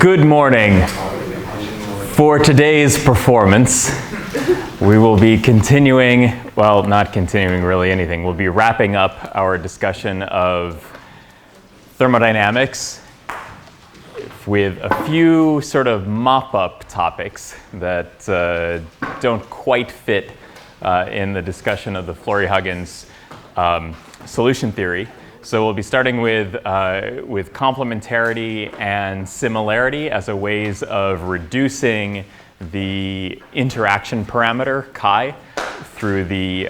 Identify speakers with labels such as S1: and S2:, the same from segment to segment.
S1: Good morning. For today's performance, we will be continuing, well, not continuing really anything. We'll be wrapping up our discussion of thermodynamics with a few sort of mop-up topics that don't quite fit in the discussion of the Flory-Huggins solution theory. So we'll be starting with complementarity and similarity as a ways of reducing the interaction parameter chi through the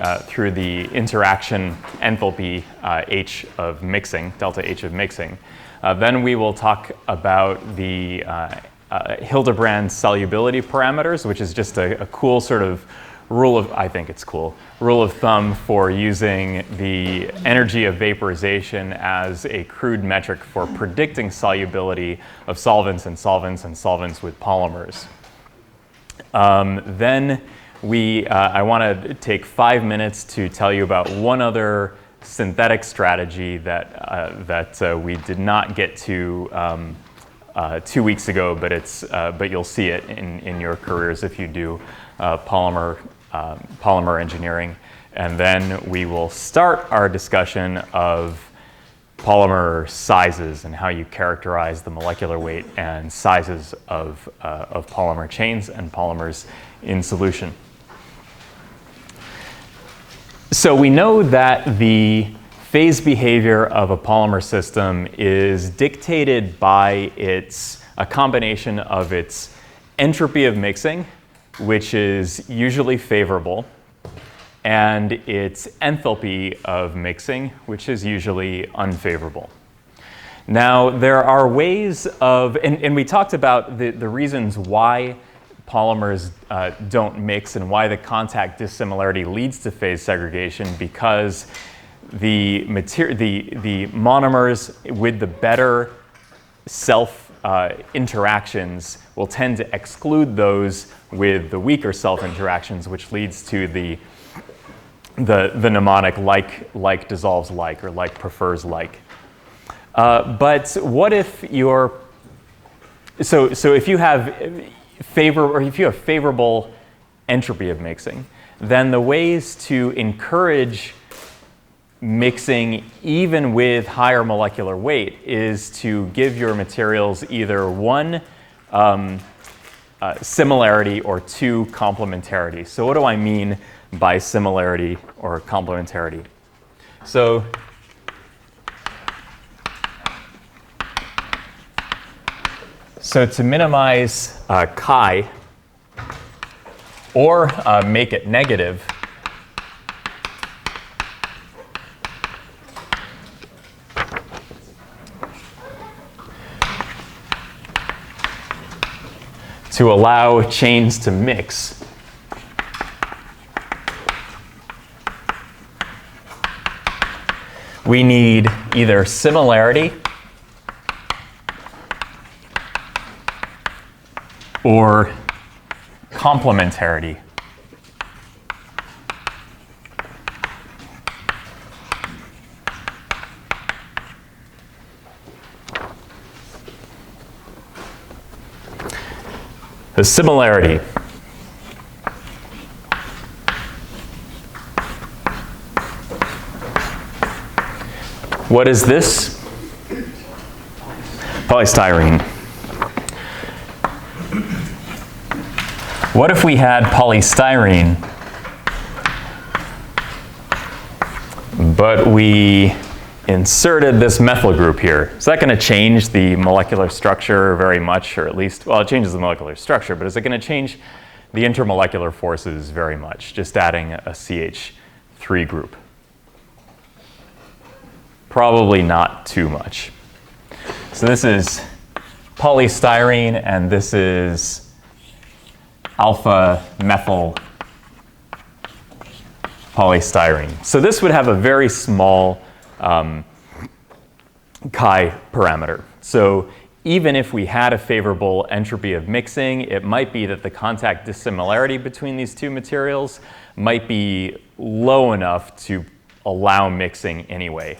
S1: interaction enthalpy H of mixing, delta H of mixing. Then we will talk about the Hildebrand solubility parameters, which is just a cool sort of rule of thumb for using the energy of vaporization as a crude metric for predicting solubility of solvents and solvents with polymers. Then I want to take 5 minutes to tell you about one other synthetic strategy that we did not get to 2 weeks ago, but you'll see it in your careers if you do polymer engineering. And then we will start our discussion of polymer sizes and how you characterize the molecular weight and sizes of polymer chains and polymers in solution. So we know that the phase behavior of a polymer system is dictated by a combination of its entropy of mixing, which is usually favorable, and its enthalpy of mixing, which is usually unfavorable. Now, there are ways of, and we talked about the reasons why polymers don't mix and why the contact dissimilarity leads to phase segregation, because the monomers with the better self interactions will tend to exclude those with the weaker self interactions, which leads to the mnemonic like dissolves like, or like prefers like. But what if if you have favorable entropy of mixing, then the ways to encourage mixing even with higher molecular weight is to give your materials either one similarity or two complementarity. So what do I mean by similarity or complementarity? So to minimize chi or make it negative, to allow chains to mix, we need either similarity or complementarity. The similarity. What is this? Polystyrene. What if we had polystyrene, but we inserted this methyl group here? Is that going to change the molecular structure very much, or at least, well, it changes the molecular structure, but is it going to change the intermolecular forces very much, just adding a CH3 group? Probably not too much. So this is polystyrene, and this is alpha methyl polystyrene. So this would have a very small chi parameter. So even if we had a favorable entropy of mixing, it might be that the contact dissimilarity between these two materials might be low enough to allow mixing anyway.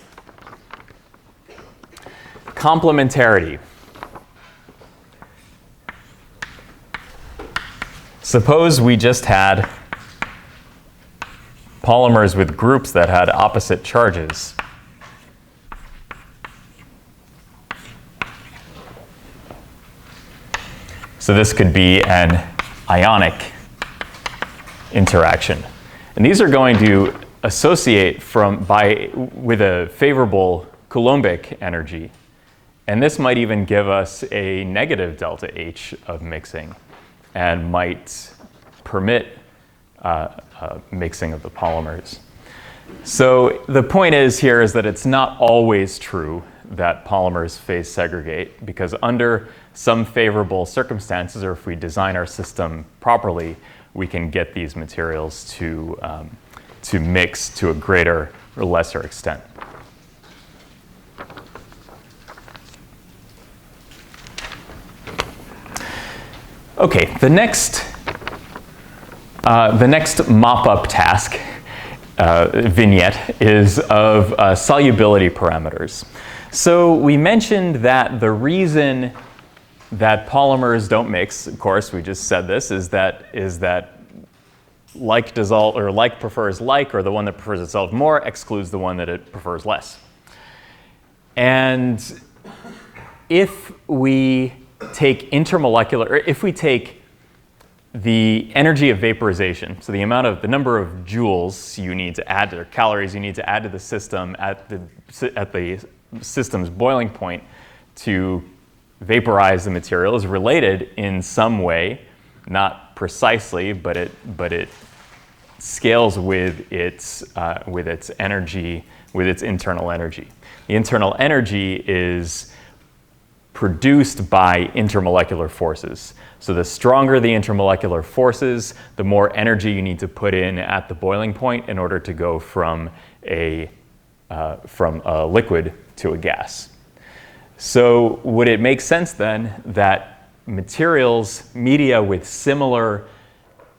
S1: Complementarity. Suppose we just had polymers with groups that had opposite charges. So this could be an ionic interaction. And these are going to associate with a favorable Coulombic energy. And this might even give us a negative delta H of mixing and might permit mixing of the polymers. So the point is that it's not always true that polymers phase segregate, because under some favorable circumstances, or if we design our system properly, we can get these materials to mix to a greater or lesser extent. Okay, the next mop-up task, vignette, is of solubility parameters. So we mentioned that the reason that polymers don't mix, of course, we just said this, is that like prefers like, or the one that prefers itself more excludes the one that it prefers less. And if we take if we take the energy of vaporization, so the number of joules you need to add, or calories you need to add to the system at the system's boiling point to vaporize the material, is related in some way, not precisely, but it scales with its energy, with its internal energy. The internal energy is produced by intermolecular forces. So the stronger the intermolecular forces, the more energy you need to put in at the boiling point in order to go from a liquid to a gas. So would it make sense then that media with similar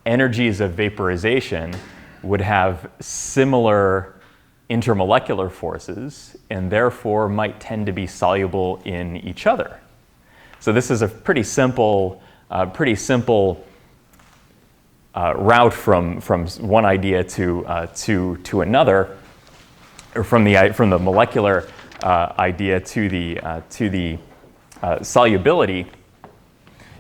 S1: energies of vaporization would have similar intermolecular forces and therefore might tend to be soluble in each other? So this is a pretty simple route from one idea to another, or from the molecular idea to the solubility,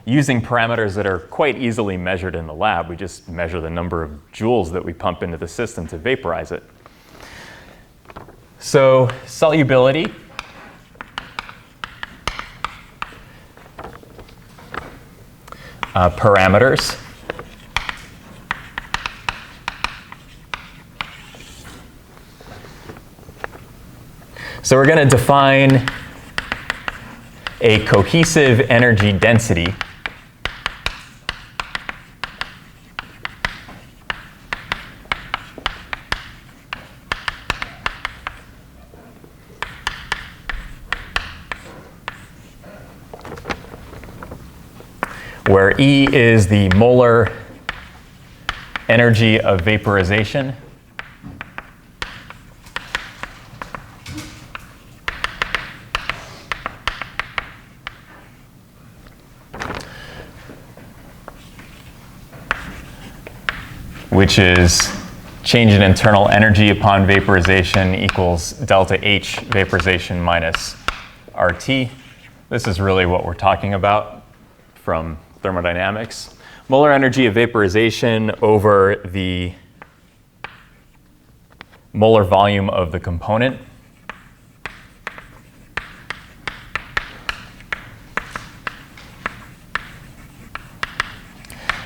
S1: using parameters that are quite easily measured in the lab. We just measure the number of joules that we pump into the system to vaporize it. So solubility parameters. So we're going to define a cohesive energy density where E is the molar energy of vaporization, which is change in internal energy upon vaporization equals delta H vaporization minus RT. This is really what we're talking about from thermodynamics. Molar energy of vaporization over the molar volume of the component.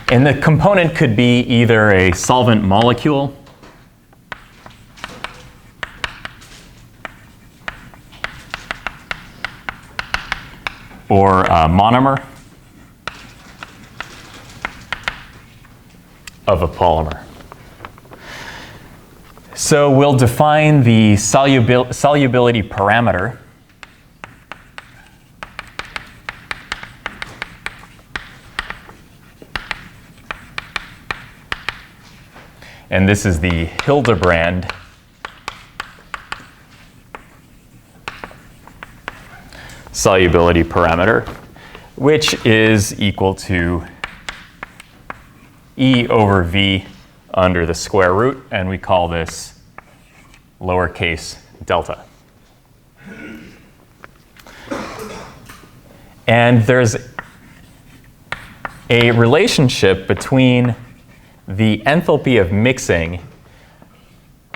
S1: And the component could be either a solvent molecule or a monomer of a polymer. So we'll define the solubility parameter and this is the Hildebrand solubility parameter, which is equal to E over V under the square root, and we call this lowercase delta. And there's a relationship between the enthalpy of mixing,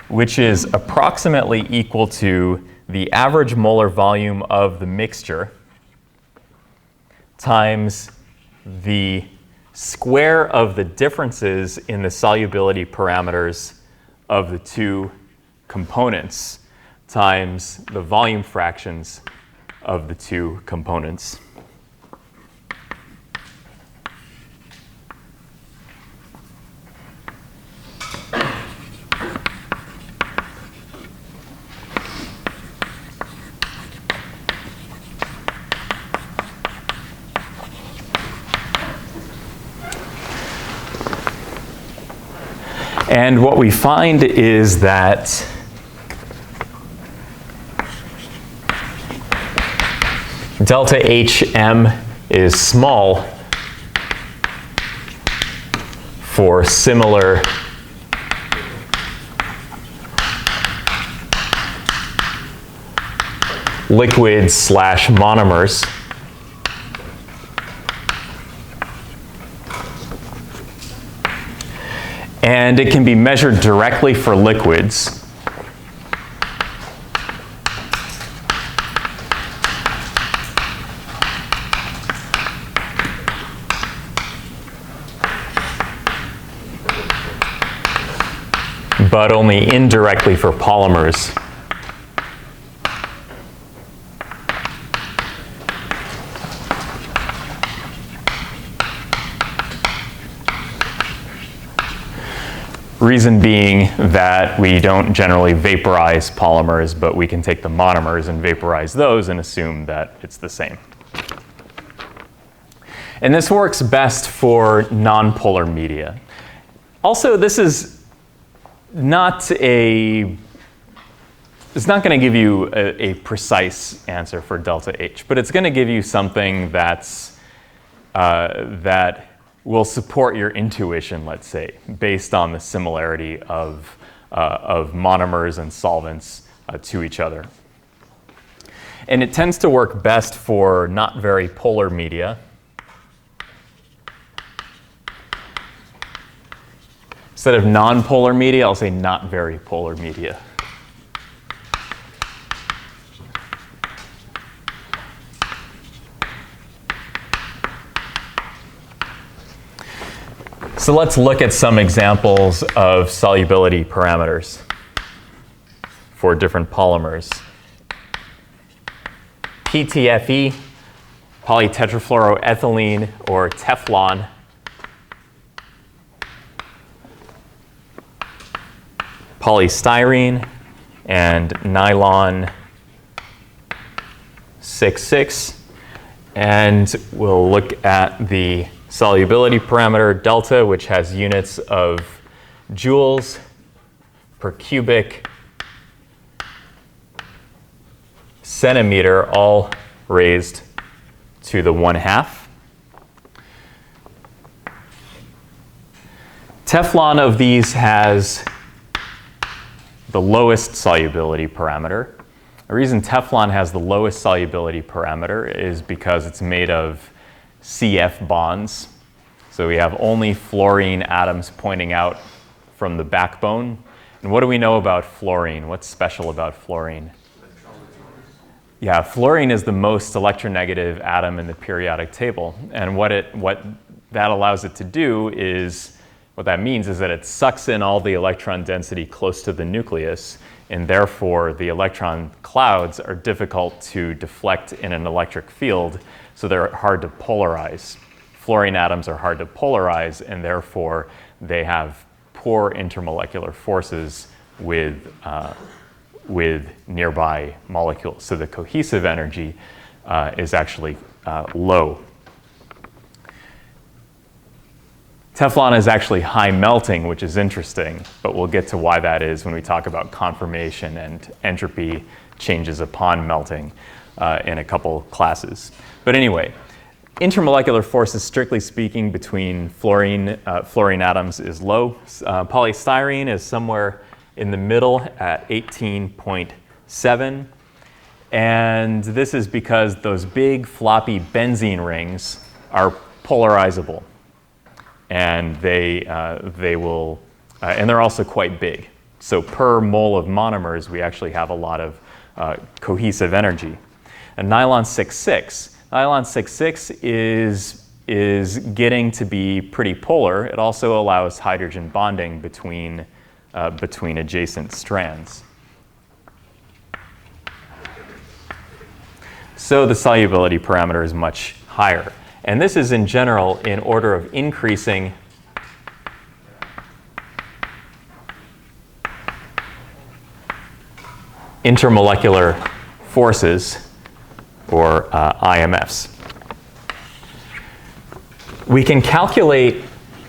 S1: which is approximately equal to the average molar volume of the mixture times the square of the differences in the solubility parameters of the two components times the volume fractions of the two components. And what we find is that delta HM is small for similar liquids/monomers. And it can be measured directly for liquids. But only indirectly for polymers. Reason being that we don't generally vaporize polymers, but we can take the monomers and vaporize those and assume that it's the same. And this works best for nonpolar media. Also, this is not it's not going to give you a precise answer for delta H, but it's going to give you something that's that will support your intuition, let's say, based on the similarity of monomers and solvents to each other. And it tends to work best for not very polar media. Instead of nonpolar media, I'll say not very polar media. So let's look at some examples of solubility parameters for different polymers. PTFE, polytetrafluoroethylene, or Teflon. Polystyrene and nylon 6,6. And we'll look at the solubility parameter delta, which has units of joules per cubic centimeter, all raised to the 1/2. Teflon of these has the lowest solubility parameter. The reason Teflon has the lowest solubility parameter is because it's made of CF bonds. So we have only fluorine atoms pointing out from the backbone. And what do we know about fluorine? What's special about fluorine? Yeah, fluorine is the most electronegative atom in the periodic table. And what that allows it to do is, what that means is that it sucks in all the electron density close to the nucleus, and therefore the electron clouds are difficult to deflect in an electric field, so they're hard to polarize. Fluorine atoms are hard to polarize, and therefore they have poor intermolecular forces with nearby molecules. So the cohesive energy is actually low. Teflon is actually high melting, which is interesting, but we'll get to why that is when we talk about conformation and entropy changes upon melting in a couple classes. But anyway, intermolecular forces, strictly speaking, between fluorine atoms is low. Polystyrene is somewhere in the middle at 18.7. And this is because those big floppy benzene rings are polarizable. And they will, and they're also quite big. So per mole of monomers, we actually have a lot of cohesive energy. And nylon 6,6. Nylon 6,6 is getting to be pretty polar. It also allows hydrogen bonding between adjacent strands. So the solubility parameter is much higher. And this is in general in order of increasing intermolecular forces, or IMFs. We can calculate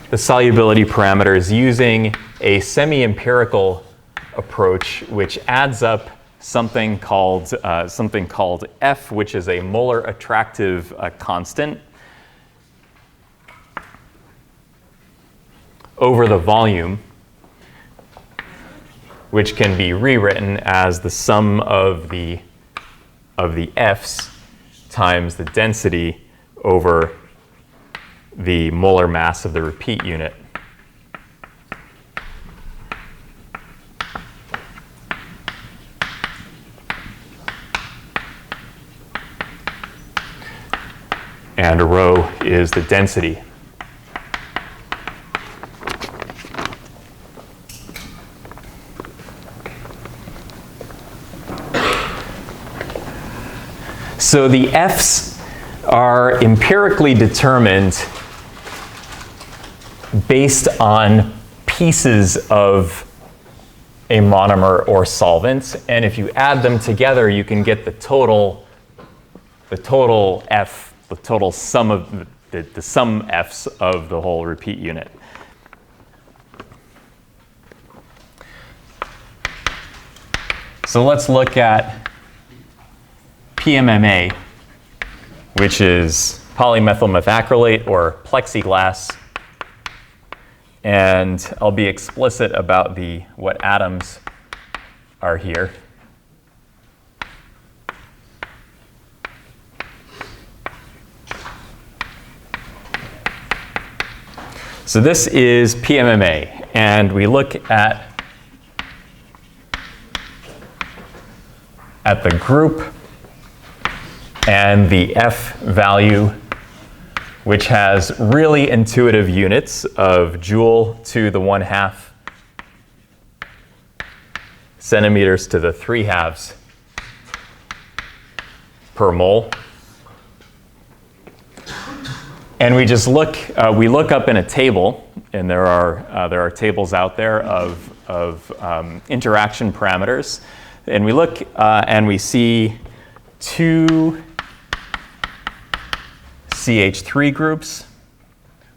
S1: the solubility parameters using a semi-empirical approach, which adds up something called F, which is a molar attractive constant, over the volume, which can be rewritten as the sum of the F's times the density over the molar mass of the repeat unit. And rho is the density. So the F's are empirically determined based on pieces of a monomer or solvent, and if you add them together, you can get the total F, the total sum of the sum F's of the whole repeat unit. So let's look at PMMA, which is polymethyl methacrylate, or plexiglass. And I'll be explicit about what atoms are here. So this is PMMA, and we look at the group and the F value, which has really intuitive units of joule to the 1/2 centimeters to the 3/2 per mole. And we just look up in a table, and there are tables out there of interaction parameters, and we look and we see 2 CH3 groups,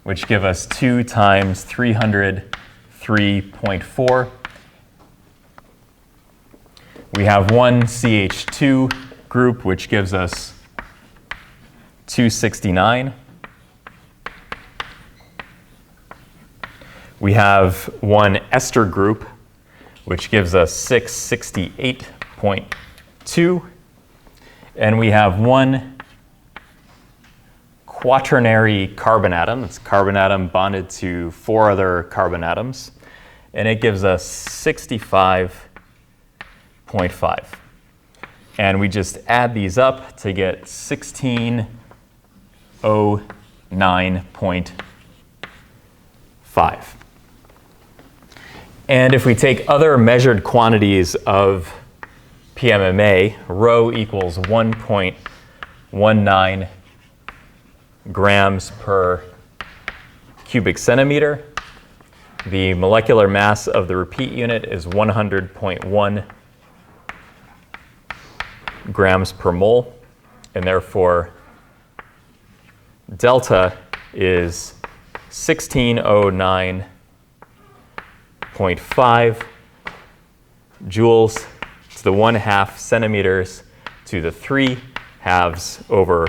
S1: which give us 2 times 303.4. We have 1 CH2 group, which gives us 269. We have 1 ester group, which gives us 668.2. And we have 1 quaternary carbon atom. It's a carbon atom bonded to 4 other carbon atoms. And it gives us 65.5. And we just add these up to get 1609.5. And if we take other measured quantities of PMMA, rho equals 1.19 grams per cubic centimeter. The molecular mass of the repeat unit is 100.1 grams per mole, and therefore delta is 1609.5 joules to the 1/2 centimeters to the 3/2 over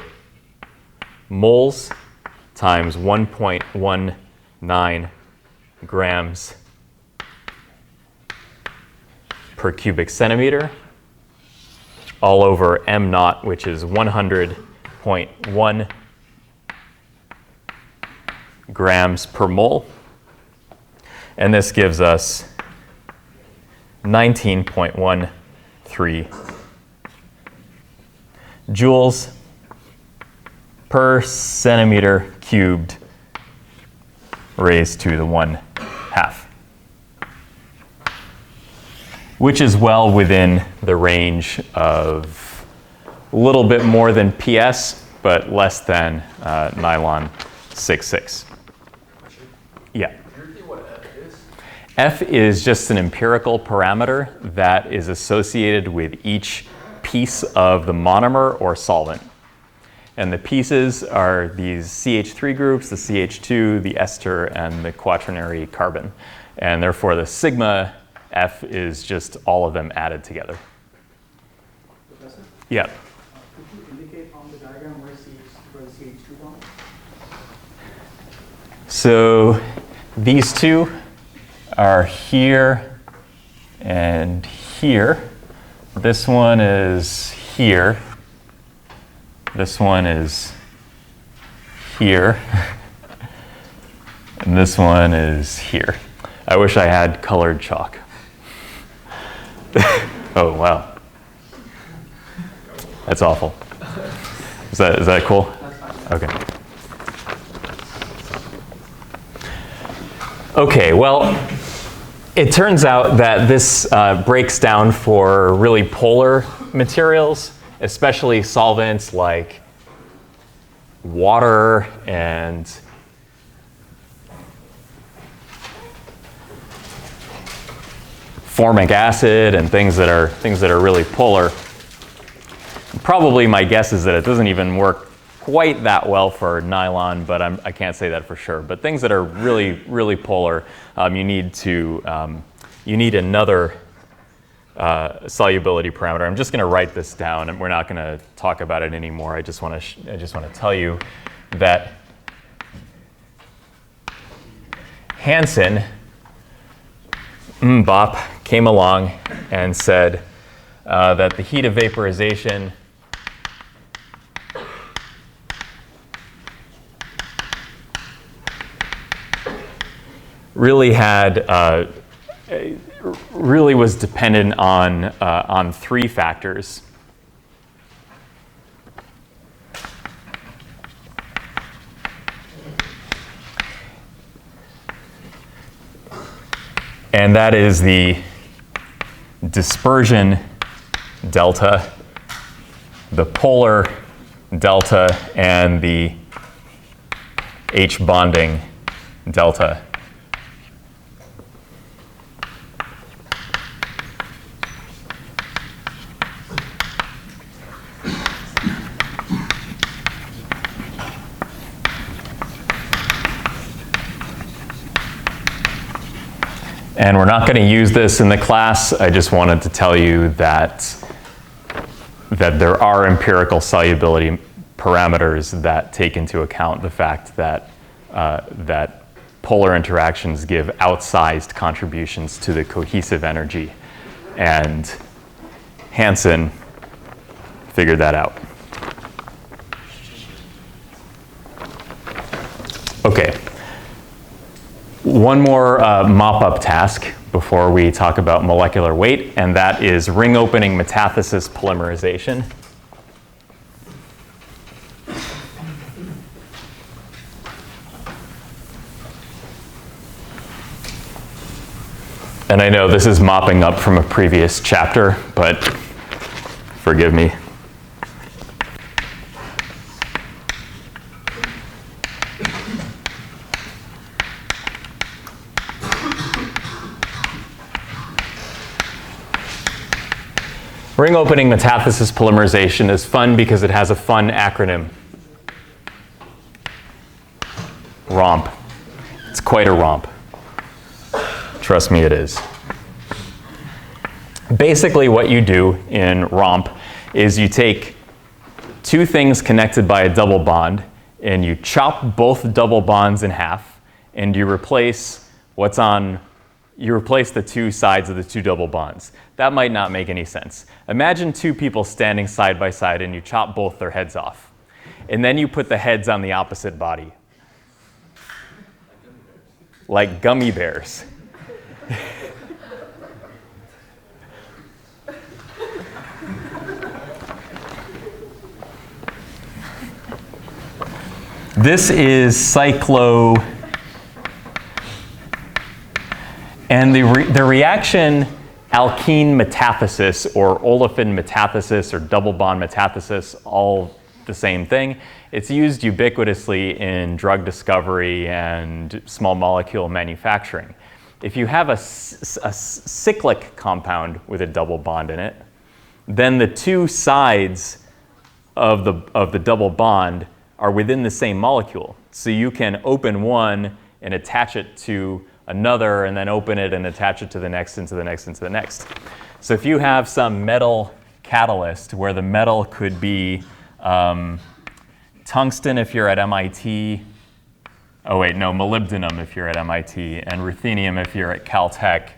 S1: moles times 1.19 grams per cubic centimeter, all over m naught, which is 100.1 grams per mole. And this gives us 19.13 joules per centimeter cubed raised to the 1/2, which is well within the range of a little bit more than PS, but less than nylon 6,6. Yeah. F is just an empirical parameter that is associated with each piece of the monomer or solvent. And the pieces are these CH3 groups, the CH2, the ester, and the quaternary carbon. And therefore the sigma F is just all of them added together.
S2: Professor?
S1: Yeah.
S2: Could you indicate on the diagram where the CH2 bonds?
S1: So these two are here and here. This one is here. This one is here. And this one is here. I wish I had colored chalk. Oh, wow. That's awful. Is that cool? Okay. Okay, well, it turns out that this breaks down for really polar materials, especially solvents like water and formic acid and things that are really polar. Probably my guess is that it doesn't even work quite that well for nylon, but I can't say that for sure. But things that are really, really polar, you need another solubility parameter. I'm just going to write this down, and we're not going to talk about it anymore. I just want to tell you that Hansen, Bop, came along and said that the heat of vaporization really was dependent on three factors. And that is the dispersion delta, the polar delta, and the H bonding delta. And we're not going to use this in the class. I just wanted to tell you that there are empirical solubility parameters that take into account the fact that polar interactions give outsized contributions to the cohesive energy. And Hansen figured that out. Okay. One more mop-up task before we talk about molecular weight, and that is ring opening metathesis polymerization. And I know this is mopping up from a previous chapter, but forgive me. Ring opening metathesis polymerization is fun because it has a fun acronym. ROMP. It's quite a romp. Trust me, it is. Basically what you do in ROMP is you take two things connected by a double bond and you chop both double bonds in half, and you replace the two sides of the two double bonds. That might not make any sense. Imagine two people standing side by side and you chop both their heads off. And then you put the heads on the opposite body. Like gummy bears. This is cyclo, and the reaction alkene metathesis or olefin metathesis or double bond metathesis, all the same thing. It's used ubiquitously in drug discovery and small molecule manufacturing. If you have a cyclic compound with a double bond in it, then the two sides of the double bond are within the same molecule. So you can open one and attach it to another, and then open it and attach it to the next, and to the next, and to the next. So if you have some metal catalyst where the metal could be tungsten if you're at MIT, oh wait, no, molybdenum if you're at MIT, and ruthenium if you're at Caltech,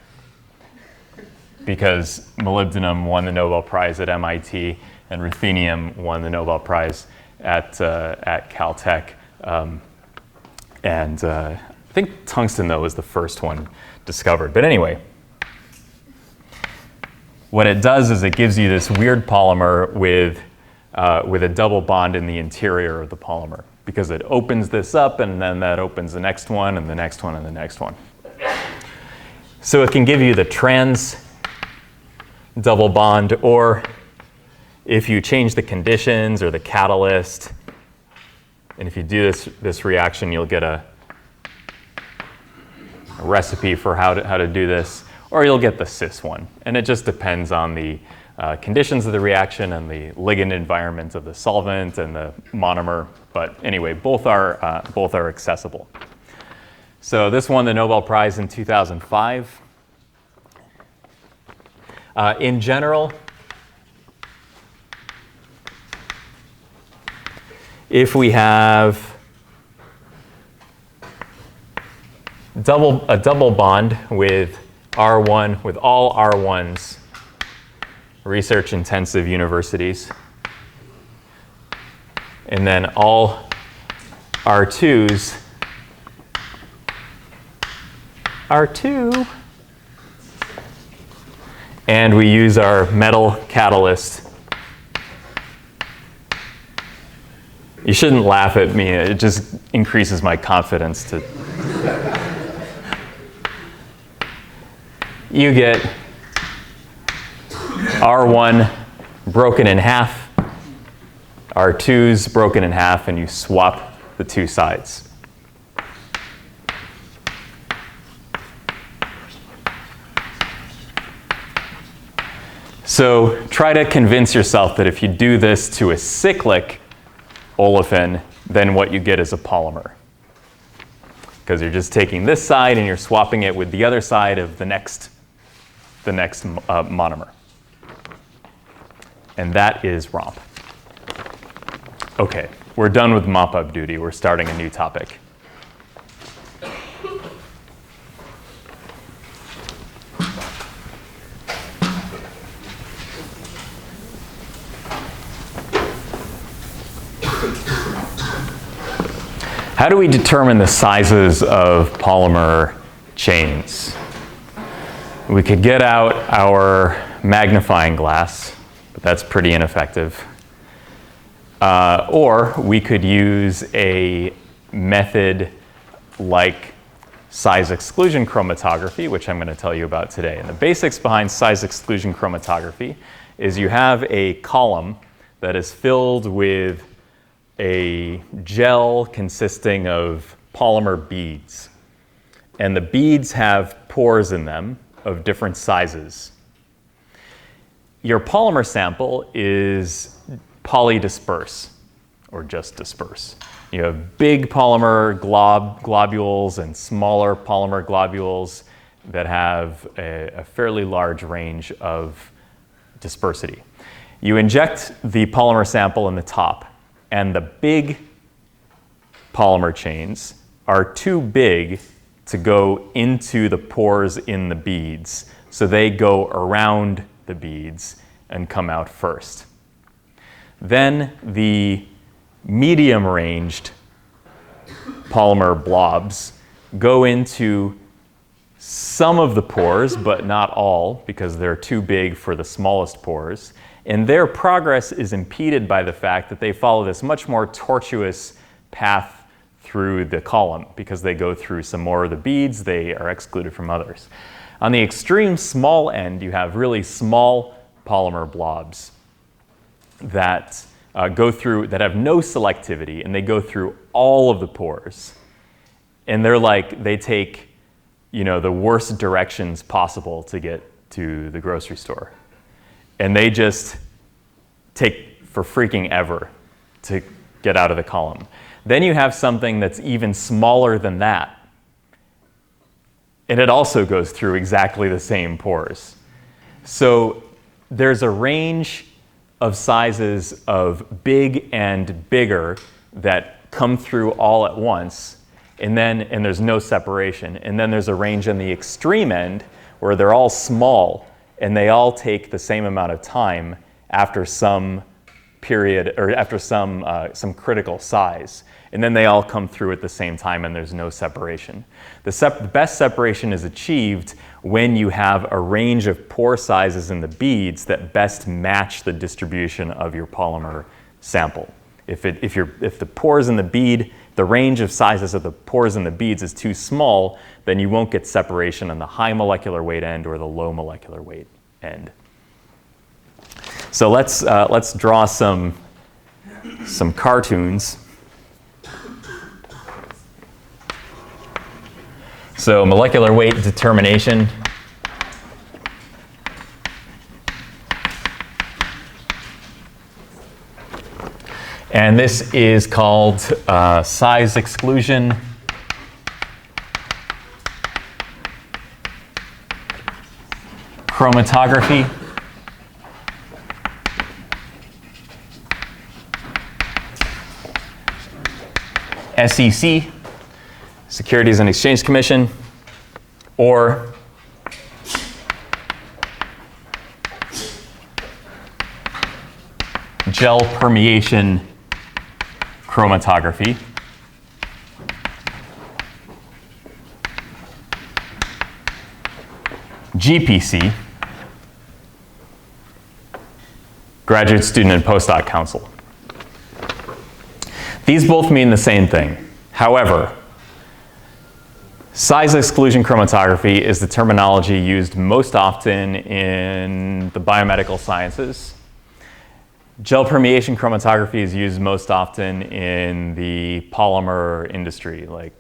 S1: because molybdenum won the Nobel Prize at MIT, and ruthenium won the Nobel Prize at Caltech. I think tungsten, though, was the first one discovered. But anyway, what it does is it gives you this weird polymer with a double bond in the interior of the polymer, because it opens this up, and then that opens the next one, and the next one, and the next one. So it can give you the trans double bond, or if you change the conditions or the catalyst, and if you do this reaction, you'll get a recipe for how to do this, or you'll get the cis one. And it just depends on the conditions of the reaction and the ligand environment of the solvent and the monomer. But anyway, both are accessible. So this won the Nobel Prize in 2005. In general, if we have a double bond with R1, with all R1s, research-intensive universities, and then all R2s, R2, and we use our metal catalyst. You shouldn't laugh at me. It just increases my confidence to... You get R1 broken in half, R2's broken in half, and you swap the two sides. So try to convince yourself that if you do this to a cyclic olefin, then what you get is a polymer. Because you're just taking this side and you're swapping it with the other side of the next monomer. And that is ROMP. Okay, we're done with mop-up duty. We're starting a new topic. How do we determine the sizes of polymer chains? We could get out our magnifying glass, but that's pretty ineffective. Or we could use a method like size-exclusion chromatography, which I'm going to tell you about today. And the basics behind size-exclusion chromatography is you have a column that is filled with a gel consisting of polymer beads. And the beads have pores in them of different sizes. Your polymer sample is polydisperse, or just disperse. You have big polymer globules and smaller polymer globules that have a fairly large range of dispersity. You inject the polymer sample in the top, and the big polymer chains are too big to go into the pores in the beads, so they go around the beads and come out first. Then the medium-ranged polymer blobs go into some of the pores, but not all, because they're too big for the smallest pores. And their progress is impeded by the fact that they follow this much more tortuous path through the column. Because they go through some more of the beads, they are excluded from others. On the extreme small end, you have really small polymer blobs that go through, that have no selectivity, and they go through all of the pores. And they're like, they take, you know, the worst directions possible to get to the grocery store. And they just take for freaking ever to get out of the column. Then you have something that's even smaller than that. And it also goes through exactly the same pores. So there's a range of sizes of big and bigger that come through all at once, and there's no separation. And then there's a range on the extreme end where they're all small, and they all take the same amount of time after some period, or after some critical size. And then they all come through at the same time, and there's no separation. The best separation is achieved when you have a range of pore sizes in the beads that best match the distribution of your polymer sample. If the pores in the bead, the range of sizes of the pores in the beads is too small, then you won't get separation on the high molecular weight end or the low molecular weight end. So let's draw some cartoons. So molecular weight determination. And this is called size-exclusion. Chromatography. SEC, Securities and Exchange Commission, or gel permeation chromatography. GPC, Graduate Student and Postdoc Council. These both mean the same thing. However, size-exclusion chromatography is the terminology used most often in the biomedical sciences. Gel permeation chromatography is used most often in the polymer industry, like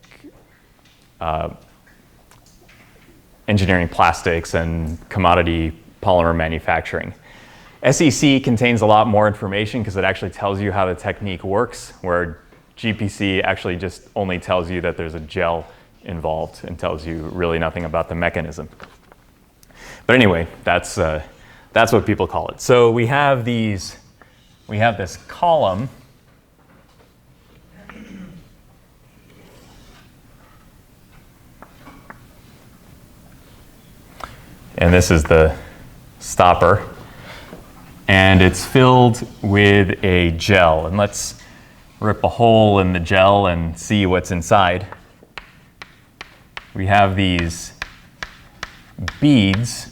S1: engineering plastics and commodity polymer manufacturing. SEC contains a lot more information because it actually tells you how the technique works, where GPC actually just only tells you that there's a gel involved and tells you really nothing about the mechanism. But anyway, that's what people call it. So we have this column. And this is the stopper. And it's filled with a gel. And let's rip a hole in the gel and see what's inside. We have these beads.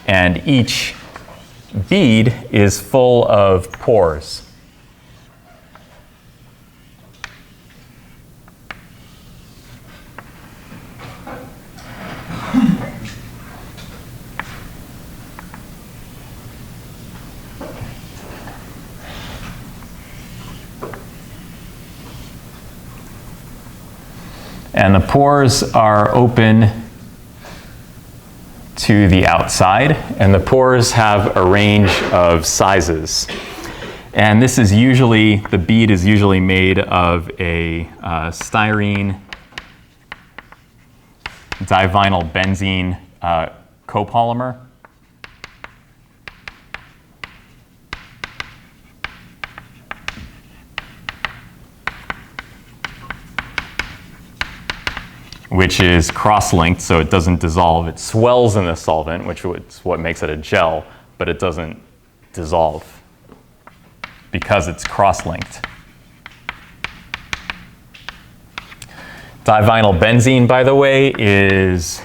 S1: And each bead is full of pores. And the pores are open to the outside, and the pores have a range of sizes. And this is usually, the bead is usually made of a styrene divinyl benzene copolymer. which is cross-linked, so it doesn't dissolve. It swells in the solvent, which is what makes it a gel, but it doesn't dissolve because it's cross-linked. Divinyl benzene, by the way, is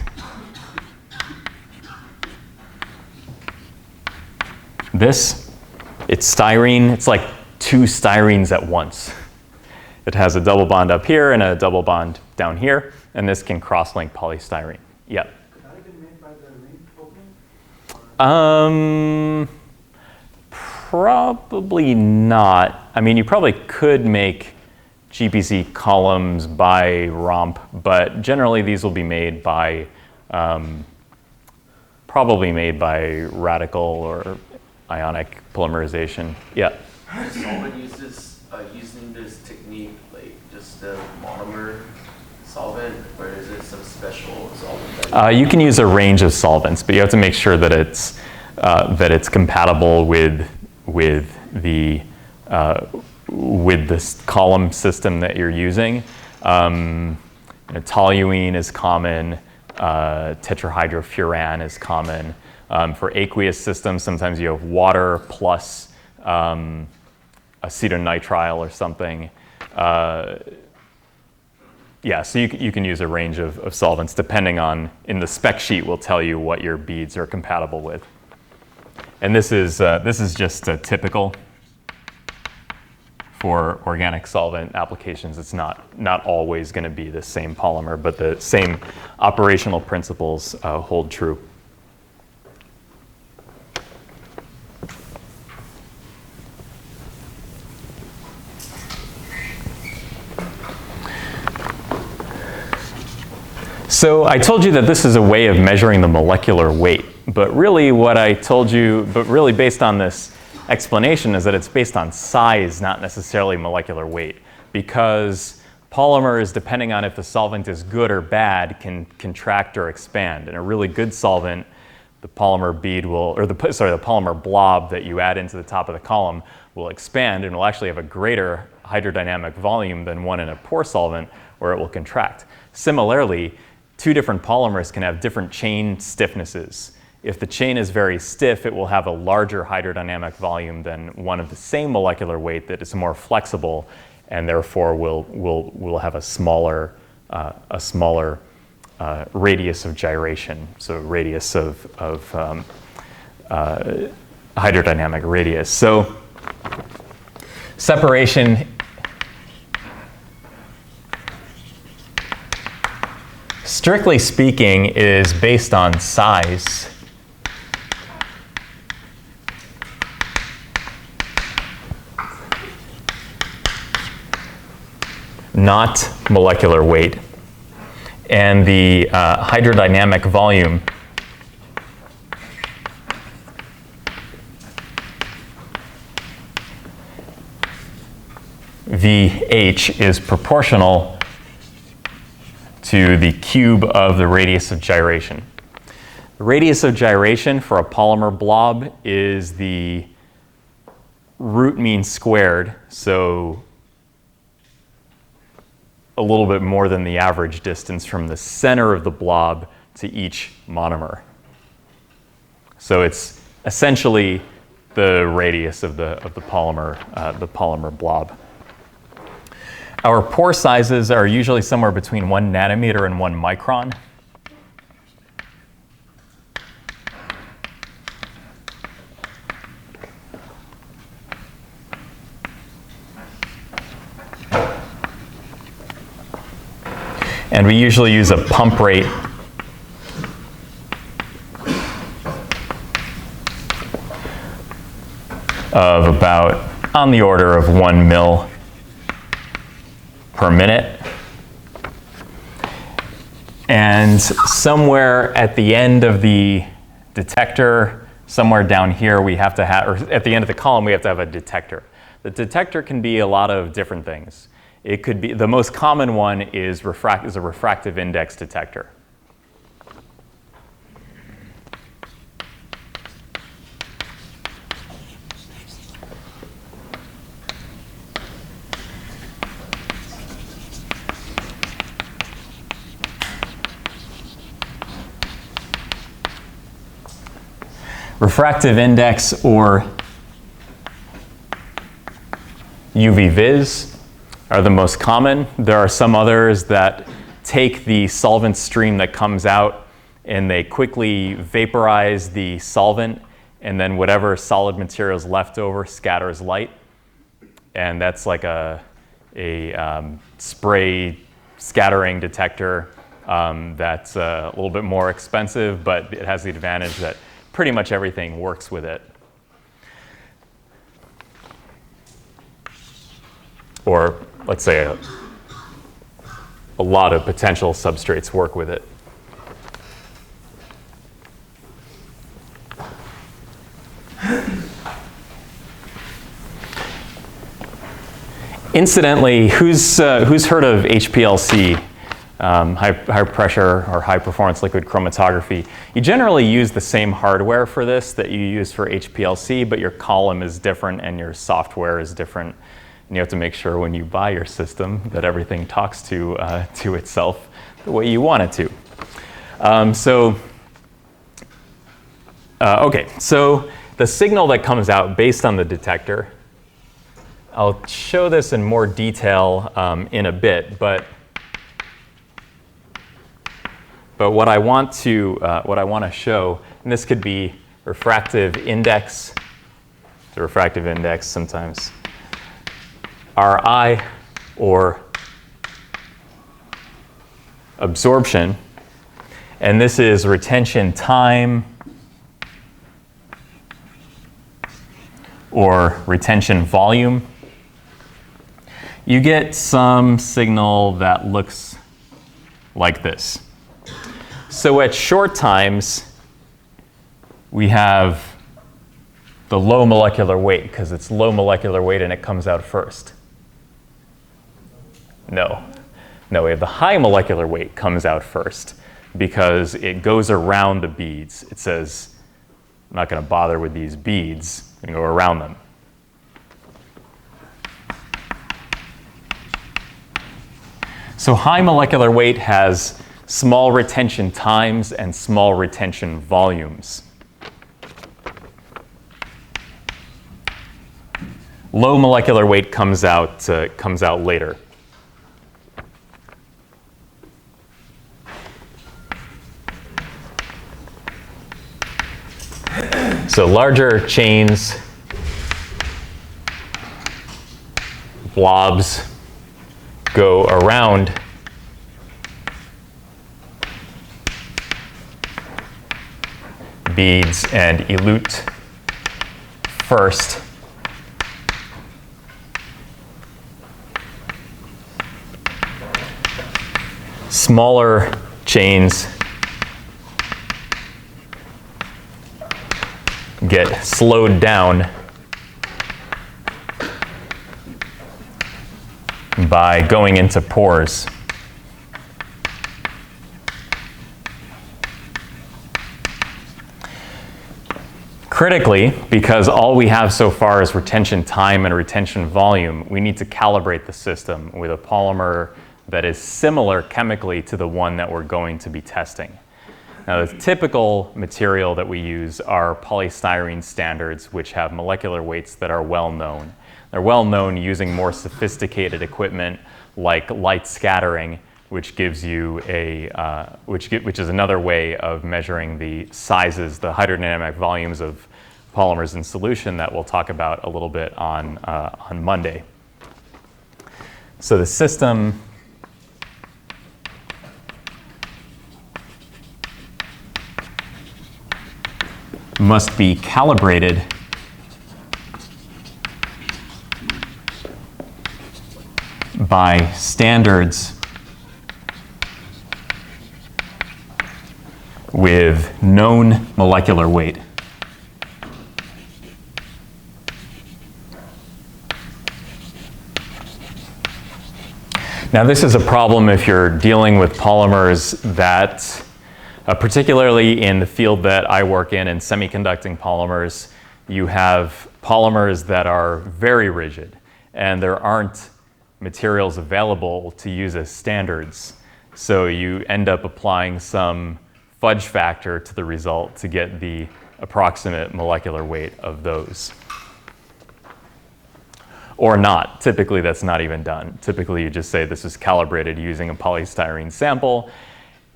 S1: this. It's styrene. It's like two styrenes at once. It has a double bond up here and a double bond down here, and this can cross-link polystyrene. Yeah.
S2: Could that have been made by the Ringopening?
S1: Probably not. I mean, you probably could make GPC columns by ROMP, but generally these will be made by, probably made by radical or ionic polymerization. Yeah.
S3: Is solvent using this technique like just the monomer solvent, or is it some special solvent?
S1: You can use a range of solvents, but you have to make sure that it's compatible with this column system that you're using. Toluene is common. Tetrahydrofuran is common. For aqueous systems, sometimes you have water plus acetonitrile or something. Yeah, so you can use a range of solvents depending on, in the spec sheet will tell you what your beads are compatible with. And this is just typical for organic solvent applications. It's not always going to be the same polymer, but the same operational principles hold true. So I told you that this is a way of measuring the molecular weight, but really what I told you, but really based on this explanation, is that it's based on size, not necessarily molecular weight, because polymers, depending on if the solvent is good or bad, can contract or expand. In a really good solvent, the polymer bead will, or the polymer blob that you add into the top of the column will expand and will actually have a greater hydrodynamic volume than one in a poor solvent, where it will contract. Similarly, two different polymers can have different chain stiffnesses. If the chain is very stiff, it will have a larger hydrodynamic volume than one of the same molecular weight that is more flexible, and therefore will have a smaller radius of gyration, so radius of hydrodynamic radius. So separation, strictly speaking, is based on size. Not molecular weight. And the hydrodynamic volume VH is proportional to the cube of the radius of gyration. The radius of gyration for a polymer blob is the root mean squared, so a little bit more than the average distance from the center of the blob to each monomer. So it's essentially the radius of the polymer blob. Our pore sizes are usually somewhere between 1 nanometer and 1 micron. And we usually use a pump rate of about on the order of 1 mil per minute. And somewhere at the end of the detector, somewhere down here, we have to have, or at the end of the column, we have to have a detector. The detector can be a lot of different things. It could be, the most common one is a refractive index detector. refractive index or UV vis are the most common. There are some others that take the solvent stream that comes out and they quickly vaporize the solvent, and then whatever solid material is left over scatters light. And that's like a spray scattering detector that's a little bit more expensive, but it has the advantage that pretty much everything works with it. Or let's say a lot of potential substrates work with it. Incidentally, who's heard of HPLC, high pressure or high performance liquid chromatography? You generally use the same hardware for this that you use for HPLC, but your column is different and your software is different. And you have to make sure when you buy your system that everything talks to itself the way you want it to. Okay, so the signal that comes out based on the detector, I'll show this in more detail in a bit, but what I want to show, and this could be refractive index, the refractive index sometimes, Ri, or absorption, and this is retention time or retention volume. You get some signal that looks like this. So at short times, we have the low molecular weight because it's low molecular weight and it comes out first. No, we have the high molecular weight comes out first because it goes around the beads. It says, I'm not going to bother with these beads, I'm going to go around them. So high molecular weight has small retention times and small retention volumes. Low molecular weight comes out later. So larger chains, blobs, go around beads and elute first. Smaller chains get slowed down by going into pores. Critically, because all we have so far is retention time and retention volume, we need to calibrate the system with a polymer that is similar chemically to the one that we're going to be testing. Now, the typical material that we use are polystyrene standards, which have molecular weights that are well known. They're well known using more sophisticated equipment like light scattering, which gives you which is another way of measuring the sizes, the hydrodynamic volumes of polymers in solution that we'll talk about a little bit on Monday. So the system must be calibrated by standards with known molecular weight. Now, this is a problem if you're dealing with polymers that particularly in the field that I work in semiconducting polymers, you have polymers that are very rigid, and there aren't materials available to use as standards. So you end up applying some fudge factor to the result to get the approximate molecular weight of those. Or not. Typically, that's not even done. Typically, you just say this is calibrated using a polystyrene sample,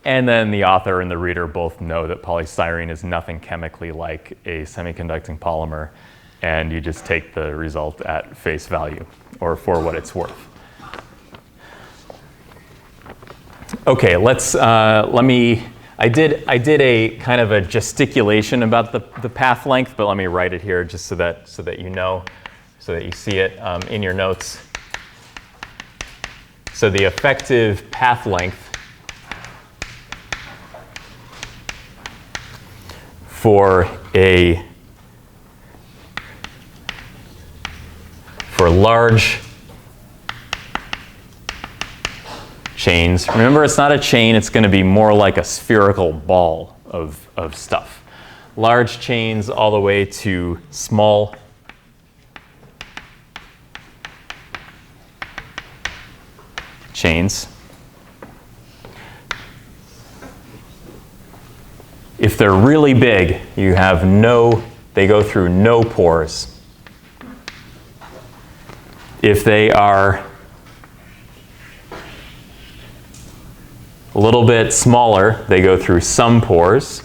S1: and then the author and the reader both know that polystyrene is nothing chemically like a semiconducting polymer, and you just take the result at face value, or for what it's worth. Okay, I did a kind of a gesticulation about the path length, but let me write it here just so that you know, so that you see it in your notes. So the effective path length for large chains. Remember, it's not a chain, it's going to be more like a spherical ball of stuff. Large chains all the way to small chains. If they're really big, they go through no pores. If they are a little bit smaller, they go through some pores.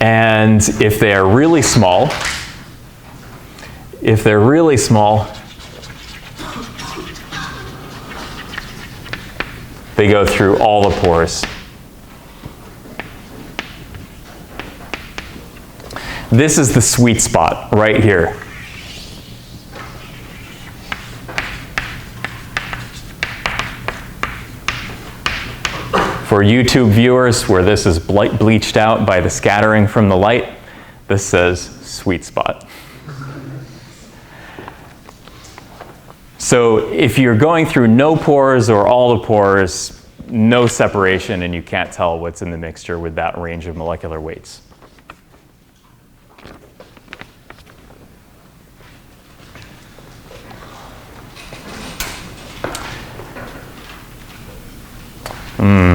S1: And if they are really small, they go through all the pores. This is the sweet spot right here. For YouTube viewers, where this is bleached out by the scattering from the light, this says sweet spot. So if you're going through no pores or all the pores, no separation, and you can't tell what's in the mixture with that range of molecular weights.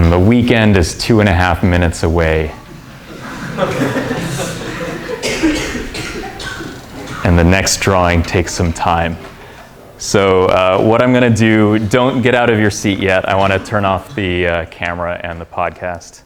S1: The weekend is 2.5 minutes away. And the next drawing takes some time. So what I'm going to do, don't get out of your seat yet. I want to turn off the camera and the podcast.